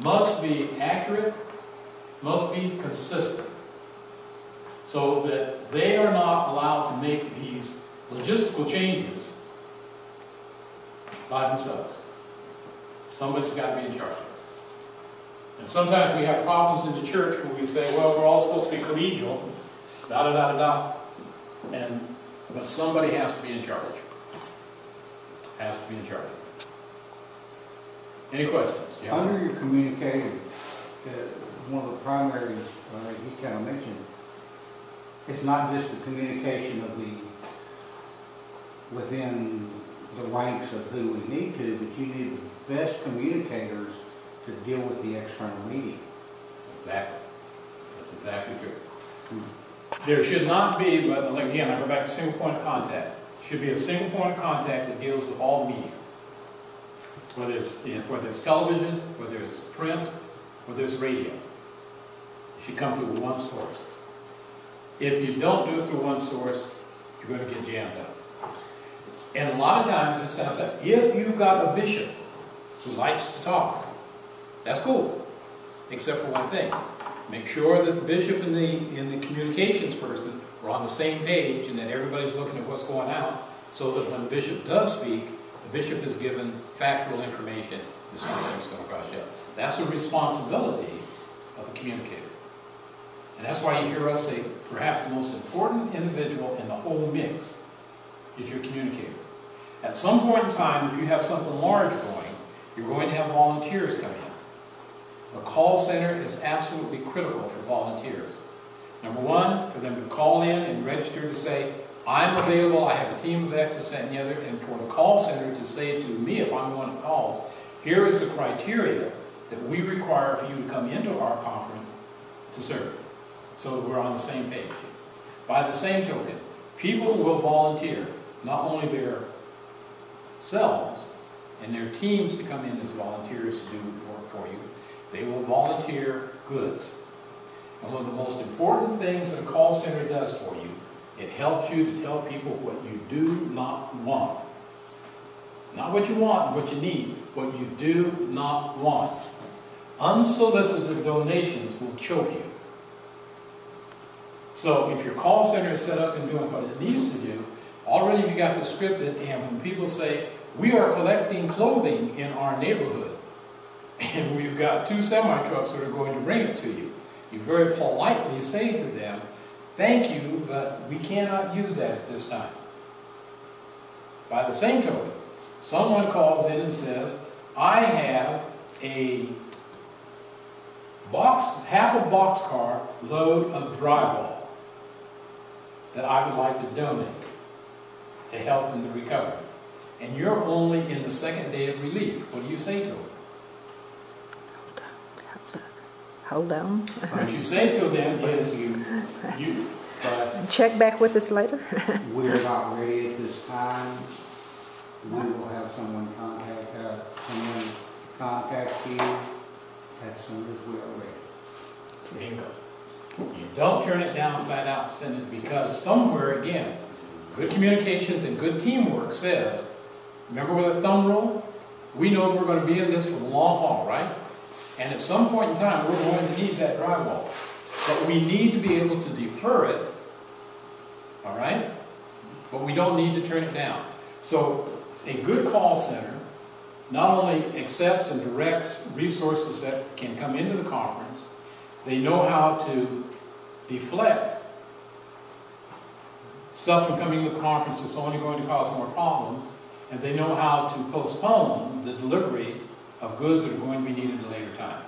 must be accurate, must be consistent, so that they are not allowed to make these logistical changes by themselves. Somebody's got to be in charge. And sometimes we have problems in the church where we say, well, we're all supposed to be collegial, da-da-da-da-da, but somebody has to be in charge. Has to be in charge. Any questions? Yeah. Under your communicator, one of the primaries he kind of mentioned, it's not just the communication of within the ranks of who we need to, but you need the best communicators to deal with the external media. Exactly. That's exactly true. There should not be, but again, I go back to single point of contact. Should be a single point of contact that deals with all media. Whether it's television, whether it's print, whether it's radio. It should come through one source. If you don't do it through one source, you're going to get jammed up. And a lot of times it sounds like, if you've got a bishop who likes to talk, that's cool, except for one thing. Make sure that the bishop and the communications person are on the same page and that everybody's looking at what's going out, so that when the bishop does speak, the bishop is given factual information. This is going to cross you up. That's a responsibility of the communicator. And that's why you hear us say, perhaps the most important individual in the whole mix is your communicator. At some point in time, if you have something large going, you're going to have volunteers come in. The call center is absolutely critical for volunteers. Number one, for them to call in and register to say, I'm available, I have a team of X, this, that, and the other, and for the call center to say to me, if I'm the one that calls, here is the criteria that we require for you to come into our conference to serve, so that we're on the same page. By the same token, people will volunteer, not only their selves and their teams to come in as volunteers to do work for you, they will volunteer goods. And one of the most important things that a call center does for you, it helps you to tell people what you do not want. Not what you want and what you need, what you do not want. Unsolicited donations will choke you. So if your call center is set up and doing what it needs to do, already you got the scripted, and when people say, we are collecting clothing in our neighborhood, and we've got 2 semi-trucks that are going to bring it to you, you very politely say to them, thank you, but we cannot use that at this time. By the same token, someone calls in and says, I have a half a boxcar load of drywall that I would like to donate to help in the recovery. And you're only in the 2nd day of relief. What do you say to them? Hold on. What you say to them is check back with us later. We're not ready at this time. We will have someone contact you as soon as we are ready. Bingo. You don't turn it down flat out, send it, because somewhere, again, good communications and good teamwork says, remember with a thumb rule? We know we're going to be in this for the long haul, right? And at some point in time, we're going to need that drywall. But we need to be able to defer it, all right? But we don't need to turn it down. So a good call center not only accepts and directs resources that can come into the conference, they know how to deflect stuff from coming to the conference that's only going to cause more problems, and they know how to postpone the delivery of goods that are going to be needed at a later time.